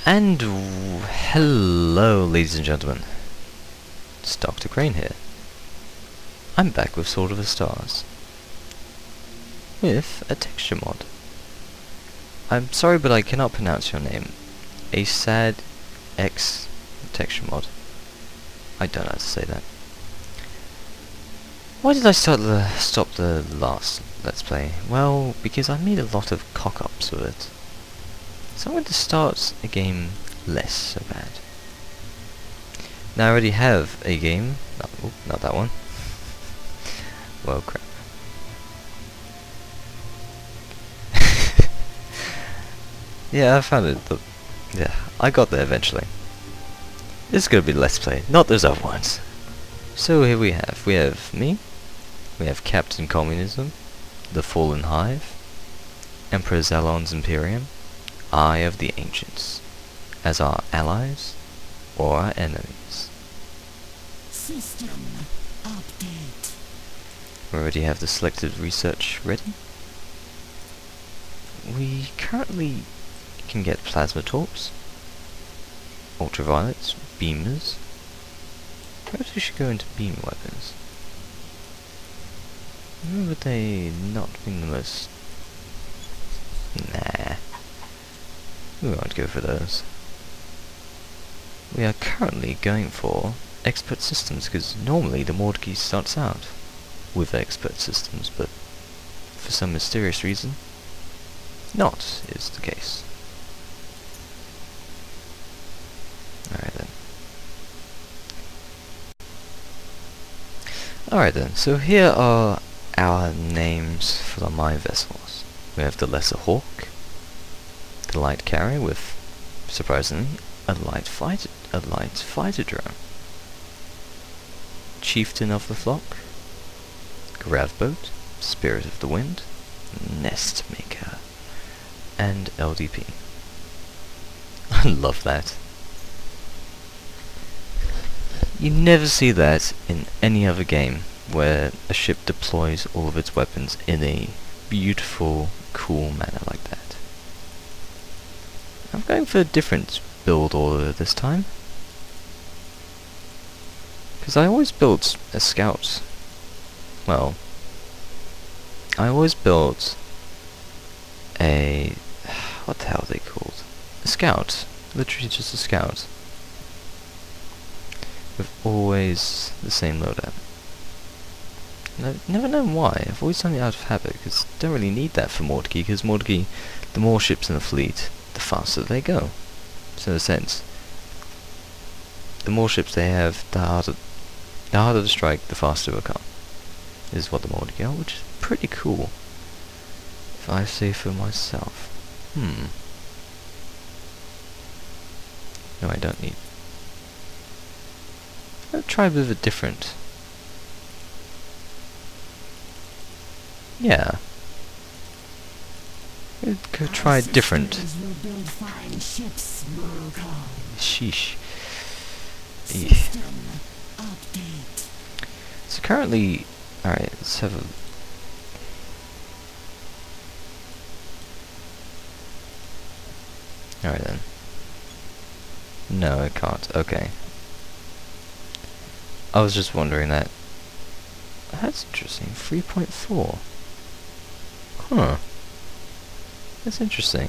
And hello, ladies and gentlemen. It's Dr. Crane here. I'm back with Sword of the Stars, with a texture mod. I'm sorry, but I cannot pronounce your name. A sad X texture mod. I don't know how to say that. Why did I stop the last Let's Play? Well, because I made a lot of cock-ups with it. So I'm going to start a game less so bad. Now I already have a game. Not that one. Well, crap. Yeah, I found it. Yeah, I got there eventually. This is going to be Let's Play, not those other ones. So here we have me, we have Captain Communism, the Fallen Hive, Emperor Zalon's Imperium, Eye of the Ancients, as our allies or our enemies. System update. We already have the selected research ready. We currently can get plasma torps, ultraviolets, beamers. Perhaps we should go into beam weapons. Remember they not being the most... Nah. We won't go for those. We are currently going for expert systems, because normally the Mordecai starts out with expert systems, but for some mysterious reason, not is the case. Alright then, so here are our names for my vessels. We have the Lesser Hawk, the Light Carrier with, surprisingly, a light fighter drone, Chieftain of the Flock, Grav Boat, Spirit of the Wind, Nest Maker, and LDP. I love that. You never see that in any other game where a ship deploys all of its weapons in a beautiful, cool manner like that. I'm going for a different build order this time, because I always built a scout. Well, I always built a... what the hell are they called? A scout. Literally just a scout. With always the same loadout. Never known why. I've always done it out of habit, because I don't really need that for Mordecai, because Mordecai, the more ships in the fleet, the faster they go. So in a sense, the more ships they have, the harder to strike, the faster they come. Is what the Mordecai are, which is pretty cool, if I say for myself. No, I don't need. I'll try a bit of a different. Yeah. Go try a different. Sheesh. So currently, alright, let's have a... Alright then. No, I can't. Okay. I was just wondering that. That's interesting. 3.4. Huh. That's interesting.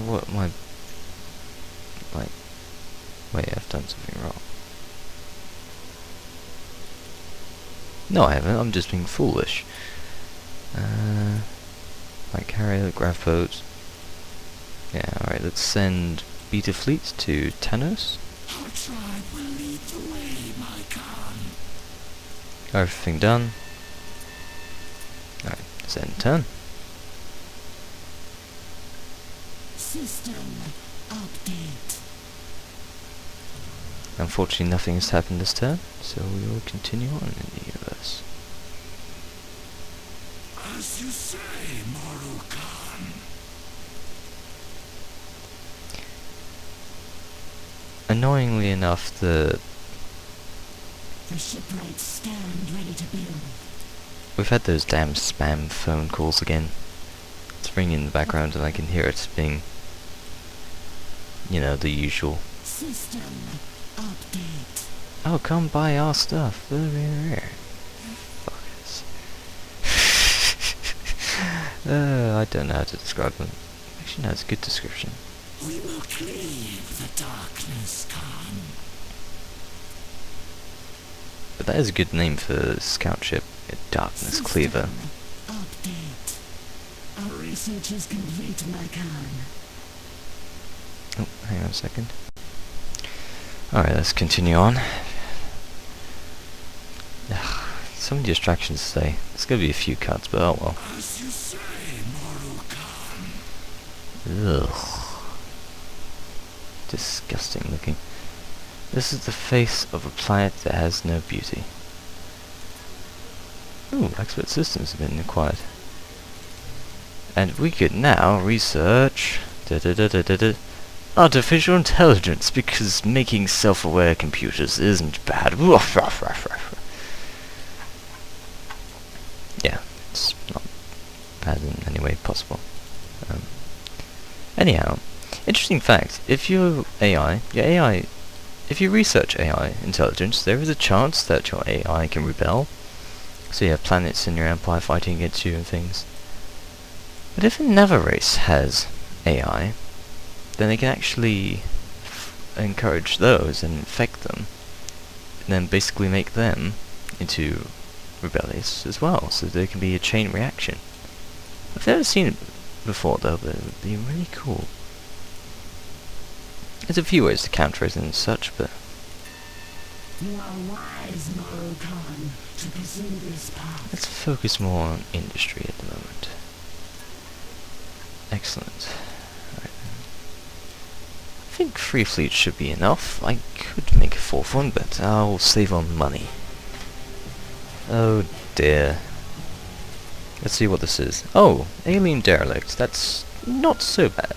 What am I... like... Wait, I've done something wrong. No, I haven't. I'm just being foolish. Like carrier, grav boat. Yeah, alright, let's send Beta Fleet to Tanos. Our tribe will lead the way, my Khan. Everything done. Alright, let's end turn. System update. Unfortunately, nothing has happened this turn, so we will continue on in the universe. As you say, Maru Khan. Annoyingly enough, the shipwrights stand ready to build. we've had those damn spam phone calls again. It's ringing in the background and I can hear it being, you know, the usual. System update. Oh, come buy our stuff. Fuckers. I don't know how to describe them. Actually, no, it's a good description. We will cleave the darkness, Khan. But that is a good name for a scout ship. A Darkness Cleaver. System update. Our research is complete, my Khan. Oh, hang on a second. Alright, let's continue on. Ugh, so many distractions today. There's gonna be a few cuts, but oh well. As you say, Moral Khan. Ugh. Disgusting looking. This is the face of a planet that has no beauty. Ooh, expert systems have been acquired. And we could now research artificial intelligence, because making self-aware computers isn't bad. Yeah, it's not bad in any way possible. Anyhow, interesting fact, if your AI, if you research AI intelligence, there is a chance that your AI can rebel. So you have planets in your empire fighting against you and things. But if another race has AI, then they can actually encourage those and infect them, and then basically make them into rebellious as well, so there can be a chain reaction. I've never seen it before though, but it would be really cool. There's a few ways to counter it and such, but You are wise, Moral Khan, to pursue this path. let's focus more on industry at the moment. Excellent. Right. I think 3 fleets should be enough. I could make a 4th one, but I'll save on money. Oh dear. Let's see what this is. Oh, alien derelict. That's not so bad.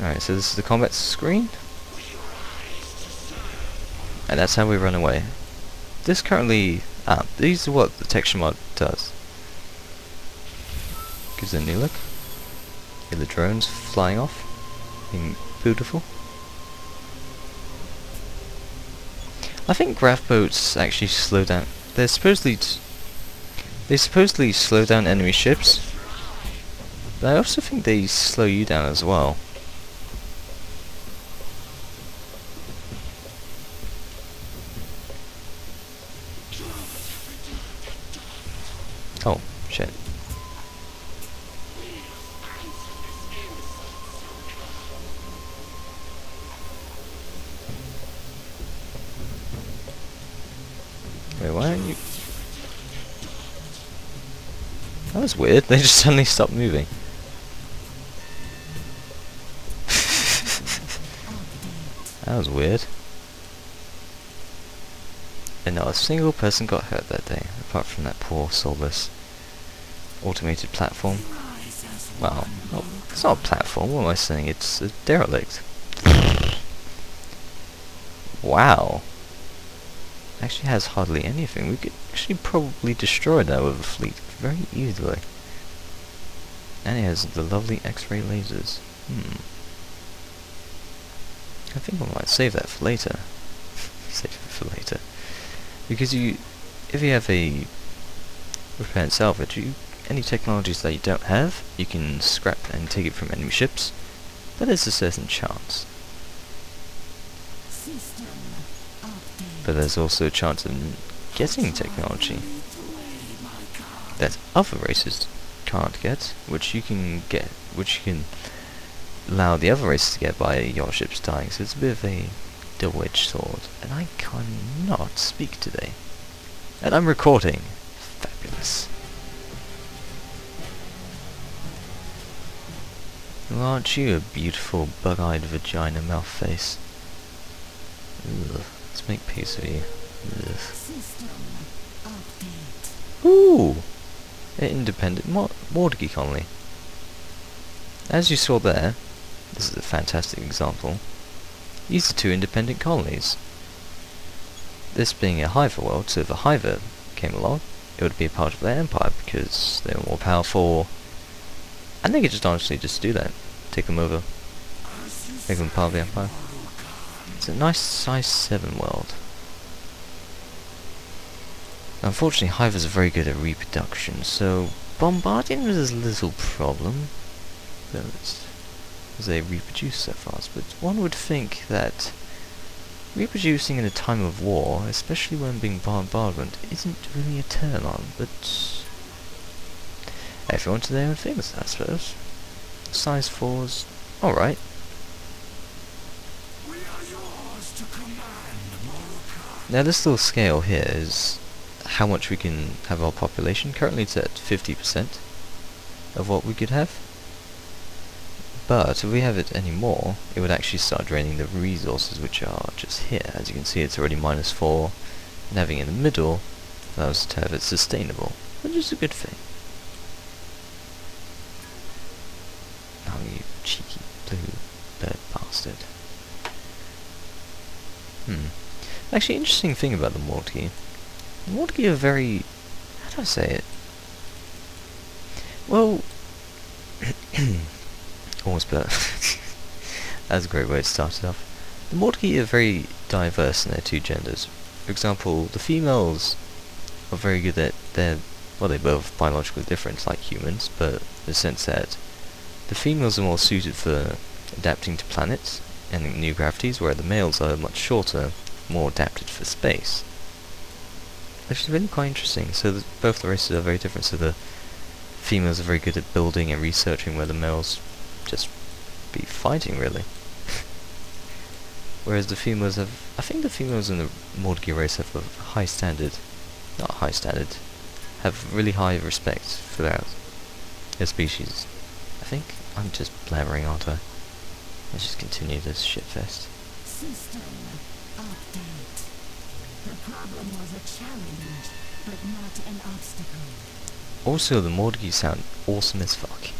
Alright, so this is the combat screen. And that's how we run away. This currently... these are what the texture mod does. Gives it a new look. Get the drones flying off. Being beautiful. I think graph boats actually slow down. They supposedly slow down enemy ships. But I also think they slow you down as well. Oh, shit. Wait, why aren't you... That was weird, they just suddenly stopped moving. That was weird. And not a single person got hurt that day, apart from that poor soulless automated platform. Well, it's not a platform, what am I saying? It's a derelict. Wow. Actually has hardly anything. We could actually probably destroy that with a fleet very easily. And it has the lovely X-ray lasers. I think I might save that for later. Save it for later. Because if you have a repair and salvage, any technologies that you don't have, you can scrap and take it from enemy ships. But there's a certain chance. System update. But there's also a chance of getting technology that other races can't get, which you can allow the other races to get by your ships dying. So it's a bit of a double-edged sword. And I cannot speak today. And I'm recording. Fabulous. Well, aren't you a beautiful bug-eyed vagina mouth face? Ugh. Let's make peace with you. Ugh. System update. Ooh! An independent Mortgage colony. As you saw there, this is a fantastic example. These are 2 independent colonies. This being a Hiver world, so if a Hiver came along, it would be a part of their empire because they were more powerful, I think it just honestly just do that. Take them over. Make them part of the Empire. It's a nice size 7 world. Unfortunately, Hivers are very good at reproduction, so bombarding is a little problem. As they reproduce so fast, but one would think that reproducing in a time of war, especially when being bombardment, isn't really a turn on, but everyone to their own things, I suppose. Size 4's alright. Now this little scale here is how much we can have our population. Currently it's at 50% of what we could have. But if we have it any more, it would actually start draining the resources which are just here. As you can see, it's already -4, and having it in the middle allows us to have it sustainable, which is a good thing. Oh, you cheeky blue bird bastard. Actually, interesting thing about the Mordki. The Mordki are very... how do I say it? Well... almost better. That's a great way to start it off. The Mordki are very diverse in their two genders. For example, the females are very good at their... well, they're both biologically different, like humans, but in the sense that the females are more suited for adapting to planets and new gravities, where the males are much shorter, more adapted for space. Which is really quite interesting. So both the races are very different. So the females are very good at building and researching, where the males just be fighting, really. Whereas the females have... I think the females in the Mordki race have a high standard. Not high standard. Have really high respect for their species. I think I'm just blabbering, aren't I? Let's just continue this shitfest. System update. The problem was a challenge, but not an obstacle. Also, the Mordki sound awesome as fuck.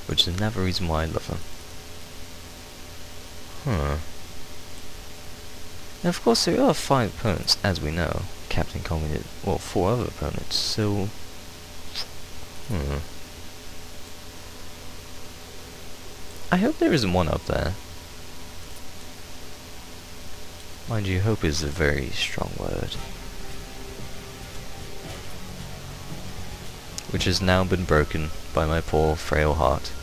Which is another reason why I love them. Now, of course, there are 5 opponents, as we know. Captain Communist, well, 4 other opponents, so... I hope there isn't one up there. Mind you, hope is a very strong word. Which has now been broken by my poor, frail heart.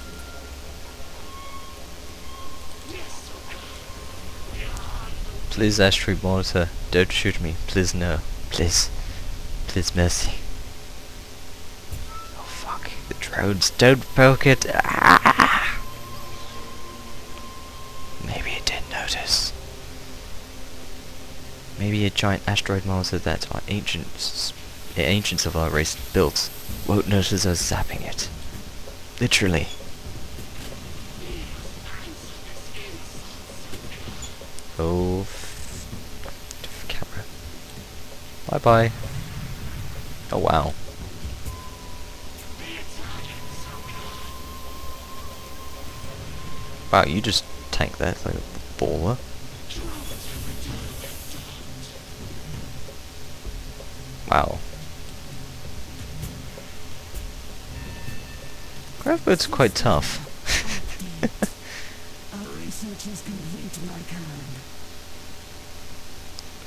Please, asteroid monitor, don't shoot me. Please, no. Please. Please, mercy. Oh, fuck. The drones, don't poke it. Ah! Maybe it didn't notice. Maybe a giant asteroid monitor that our ancients of our race built won't notice us zapping it. Literally. Oh, camera. Bye bye. Oh wow. Wow, you just tanked that like a baller. Wow. Graphboat's quite tough. Our research is complete, Lycan.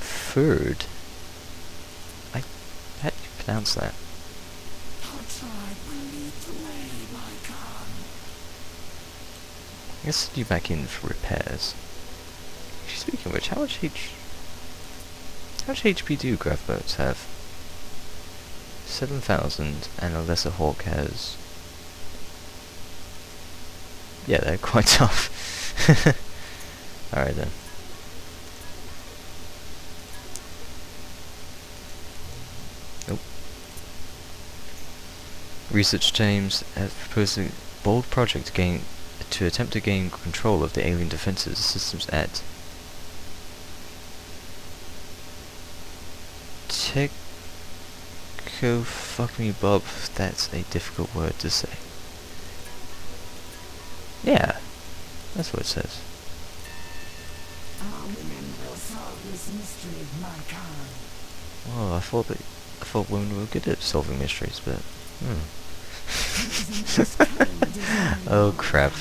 Third? How do you pronounce that? Our tribe will lead the way, Lycan. I guess I'll do back in for repairs. Actually, speaking of which, how much HP do Graphboats have? 7,000, and a lesser hawk has... yeah, they're quite tough. Alright then. Nope. Research teams have proposed a bold project to attempt to gain control of the alien defenses systems at fuck me Bob, that's a difficult word to say. Yeah, that's what it says. Our women will solve this mystery, Lycan. Oh, I thought women were good at solving mysteries, but Isn't this kind Oh crap.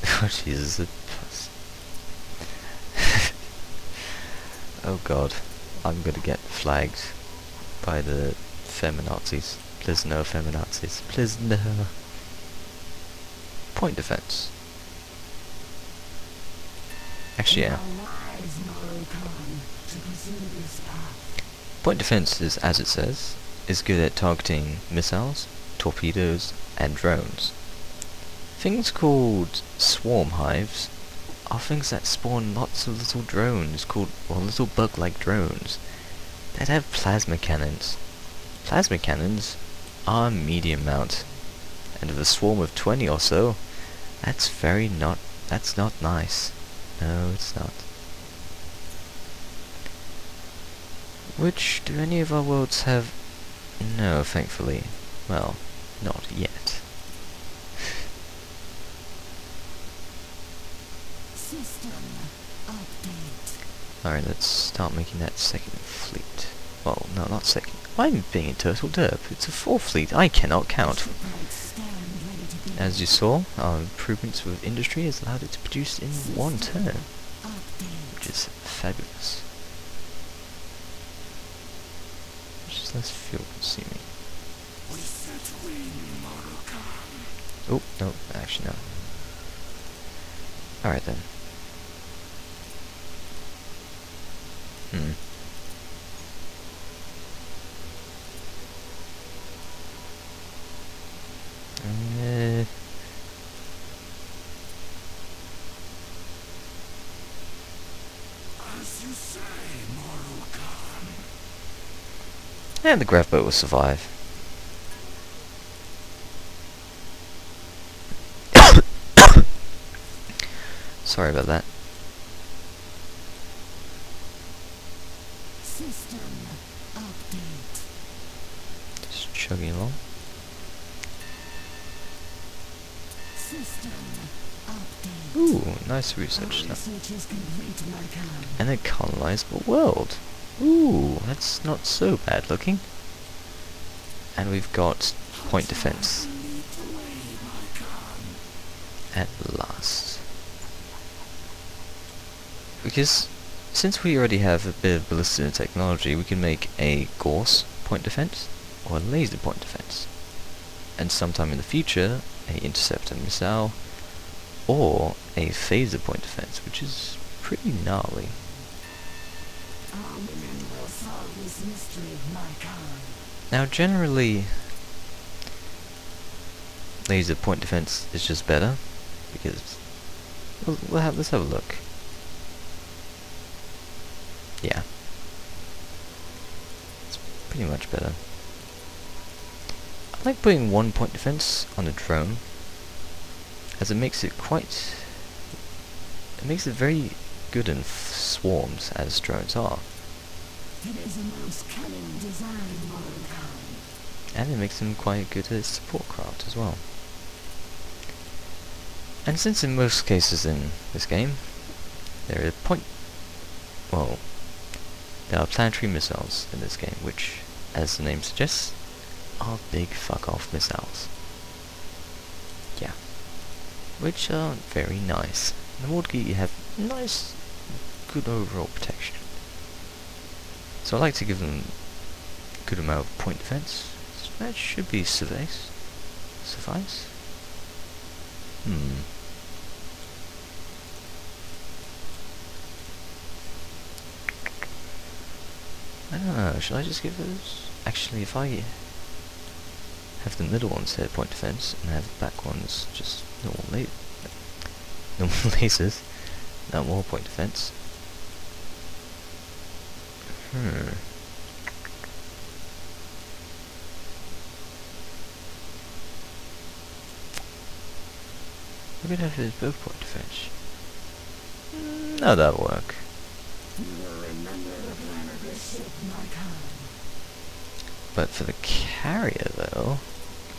Oh Jesus. Oh god. I'm gonna get flagged by the feminazis. Please no feminazis. Please no. Point defense. Actually, yeah. Point defense is, as it says, is good at targeting missiles, torpedoes, and drones. Things called swarm hives are things that spawn lots of little drones called, well, little bug-like drones that have plasma cannons. Plasma cannons are medium mount, and with a swarm of 20 or so, that's not nice. No, it's not. Which, do any of our worlds have? No, thankfully. Well, not yet. System update. Alright, let's start making that second fleet. Well, no, not second. I'm being a total derp. It's a fourth fleet. I cannot count. As you saw, our improvements with industry has allowed it to produce in one turn, which is fabulous. Which is less fuel consuming. Oh, no, actually no. Alright then. As you say, Mortal Khan. And the grav boat will survive. Sorry about that. System update. Just chugging along. System update. Ooh, nice research stuff. Research is complete, Markhan. And a colonizable world. Ooh, that's not so bad looking. And we've got point defense. At last. Because since we already have a bit of ballistic technology, we can make a Gauss point defense or a laser point defense. And sometime in the future, a interceptor missile or a phaser point defense, which is pretty gnarly. Our women will solve this mystery, Markhan. Now generally, laser point defense is just better, because let's have a look. Yeah, it's pretty much better. I like putting one point defense on a drone, as it makes it very good in swarms, as drones are. It is a most cunning design, Mortal Khan. And it makes them quite good at support craft as well. And since in most cases in this game, there are there are planetary missiles in this game, which, as the name suggests, are big fuck-off missiles. Yeah. Which are very nice. And the more you have nice, good overall protection. So I like to give them a good amount of point defense. So that should be suffice. I don't know, should I just give those? Actually, if I have the middle ones hit point defense and have the back ones just normal lasers, no more point defense. We could have his both point defense. No, that'll work. You will remember the plan of this ship, Markhan. But for the carrier, though,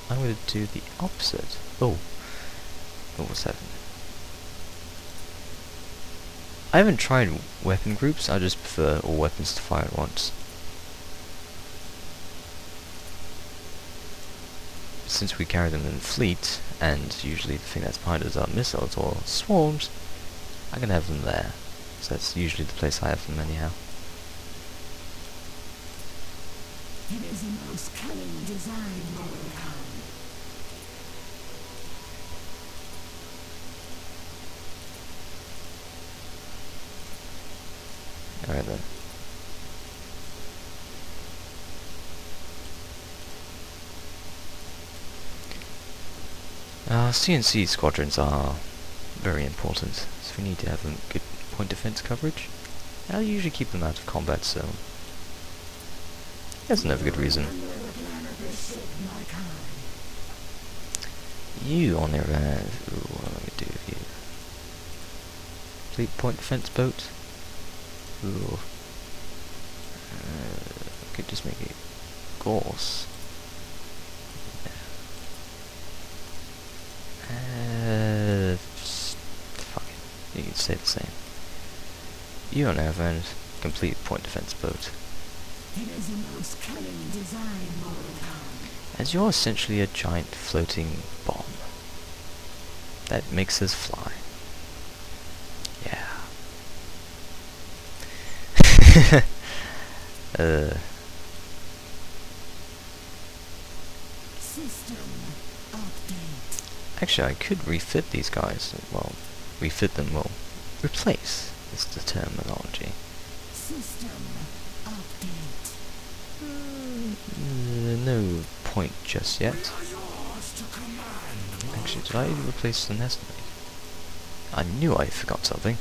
I'm going to do the opposite. Oh, what's happening? I haven't tried weapon groups. I just prefer all weapons to fire at once. Since we carry them in fleet, and usually the thing that's behind us are missiles or swarms, I'm gonna have them there. So that's usually the place I have them anyhow. It is a most cunning design, Mortal Khan. Alright then. CNC squadrons are very important, so we need to have a good point defense coverage. I'll usually keep them out of combat, so that's another good reason. You, on the other hand, ooh, what am I gonna do with you? Complete point defense boat. Ooh. Could just make it gorse. Fuck it. You can say the same. You, on the other hand, complete point defense boat. It is a most cunning design, Mortal Khan. As you're essentially a giant floating bomb that makes us fly. Yeah. System update. Actually, I could refit these guys. Well, refit them. Well, replace is the terminology. System update. No point just yet. Actually, did I replace the nest egg? I knew I forgot something.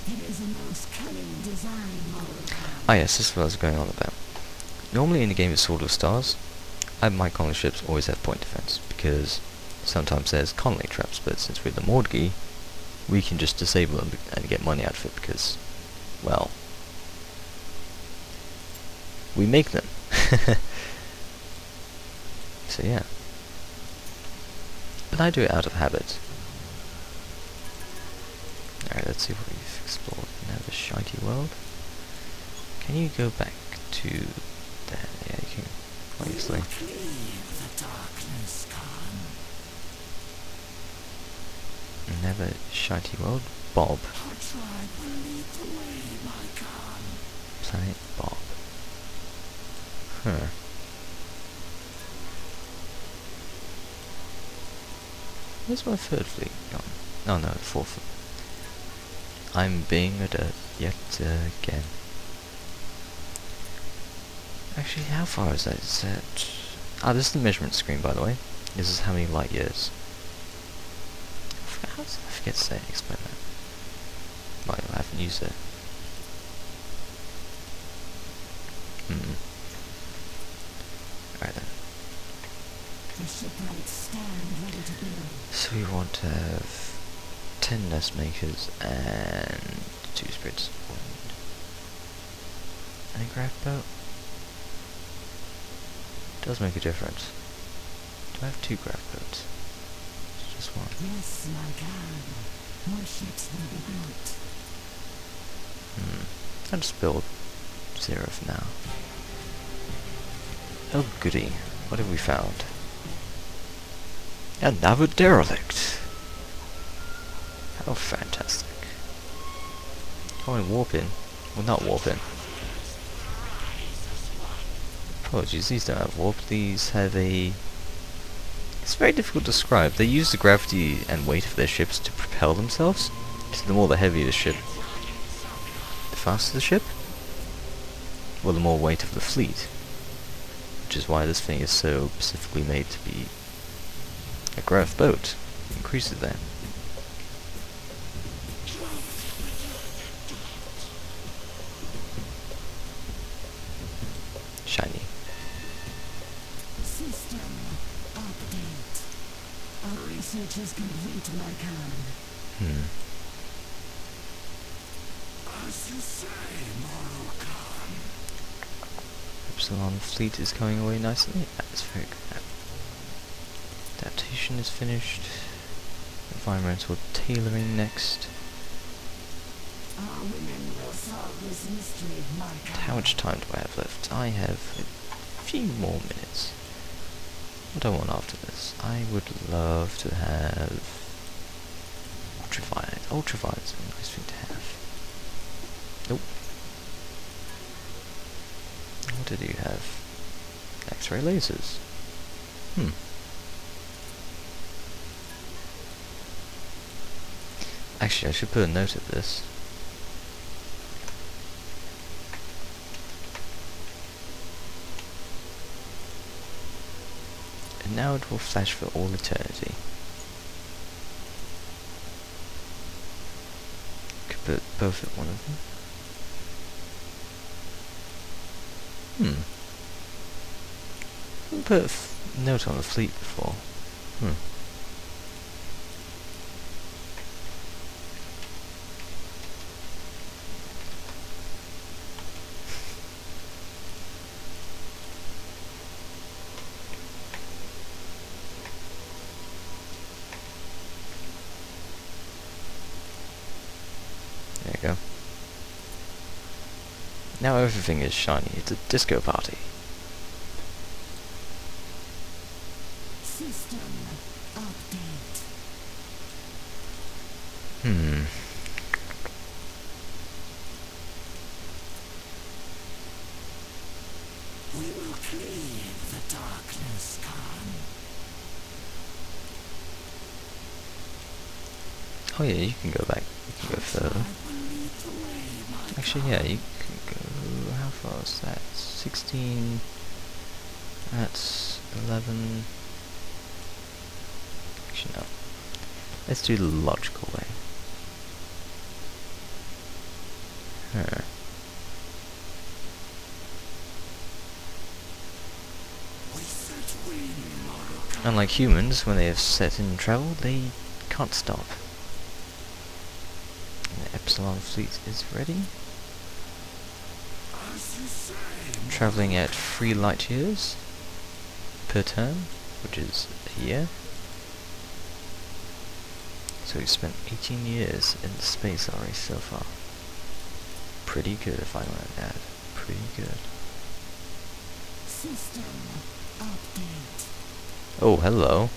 It is a most cunning design, Mortal Khan. Ah yes, this is what I was going on about. Normally in the game of Sword of Stars, my colony ships always have point defense, because sometimes there's colony traps, but since we're the Mordgi, we can just disable them and get money out of it, because, well, we make them. So yeah. But I do it out of habit. Alright, let's see what we've explored. Now the shitey world. Can you go back to there? Yeah, you can, obviously. Never shitey world. Bob. Planet Bob. Huh. Where's my third fleet gone? Oh no, the fourth. I'm being a dirt yet again. Actually, how far is that? Is that... Ah, this is the measurement screen, by the way. This is how many light years. I forget to say, explain that. Well, I haven't used it. Alright then. The shipwrights stand ready to build. So we want to have 10 nest makers and 2 spirits of wind. And a craft boat? Does make a difference. Do I have 2 craft boats? It's just one. Yes, my God. More ships will be built. I'll just build 0 for now. Oh goody. What have we found? Another derelict! How fantastic. Oh, and warp in. Well, not warp in. Apologies, these don't have warp. These have a... It's very difficult to describe. They use the gravity and weight of their ships to propel themselves. So the more the heavier the ship, the faster the ship, well, the more weight of the fleet. Which is why this thing is so specifically made to be a grav boat. It increases that. Shiny. System update. Our research is complete, my God. As you say, Mortal Khan. Epsilon fleet is going away nicely. That's very good. Adaptation is finished. Environmental tailoring next. Our women will solve this mystery, my God. How much time do I have left? I have a few more minutes. What I want after this? I would love to have ultraviolet. Ultraviolet's a nice thing to have. Nope. What did you have? X-ray lasers. Actually, I should put a note of this. And now it will flash for all eternity. Could put both at one of them. Put a note on the fleet before. There you go. Now everything is shiny. It's a disco party. System update. We will cleave the darkness, Khan. Oh yeah, you can go back. You can go further. Actually, yeah, you can go... How far is that? 16... That's 11... Actually, no. Let's do the logical way. Unlike humans, when they have set in travel, they can't stop. The Epsilon fleet is ready. Travelling at 3 light years per turn, which is a year. So we've spent 18 years in the space already so far. Pretty good, if I might add. Pretty good. System update. Oh, hello.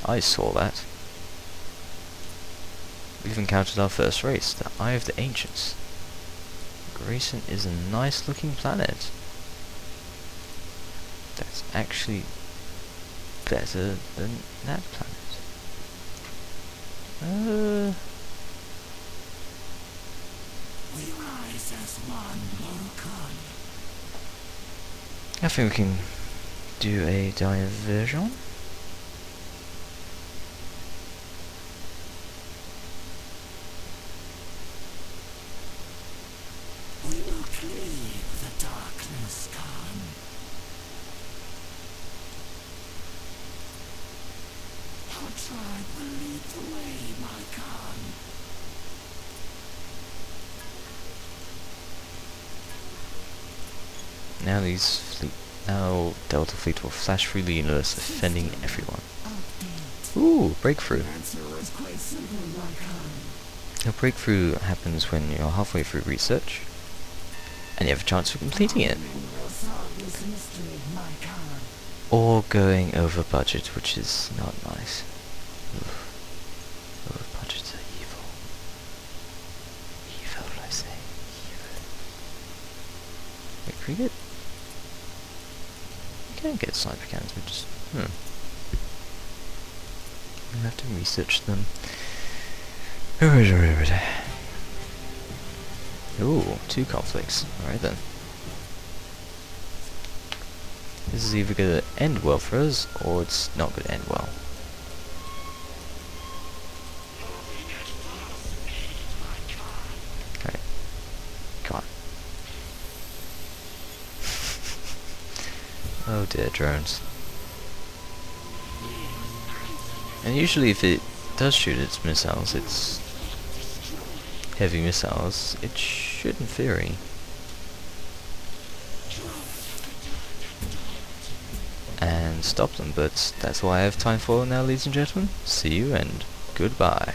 I saw that. We've encountered our first race, the Eye of the Ancients. Grayson is a nice looking planet. That's actually better than that planet. We rise as one, Moroccan. I think we can do a diversion. We will cleave the darkness, Khan. Our tribe will lead the way, my Khan. Now Delta Fleet will flash through the universe, offending everyone. Update. Ooh, breakthrough. Answer was quite simple, my Khan. A breakthrough happens when you're halfway through research, and you have a chance of completing it. Will solve this mystery, my Khan. Or going over budget, which is not nice. Ugh. Over budgets are evil. Evil, I say. Evil. Wait, can we get... We can't get sniper cannons, we just... We'll have to research them. Ooh, 2 conflicts. Alright then. This is either going to end well for us, or it's not going to end well. Alright. Come on. Oh dear, drones. And usually if it does shoot its missiles, it's heavy missiles, it should in theory and stop them, but that's all I have time for now, ladies and gentlemen. See you and goodbye.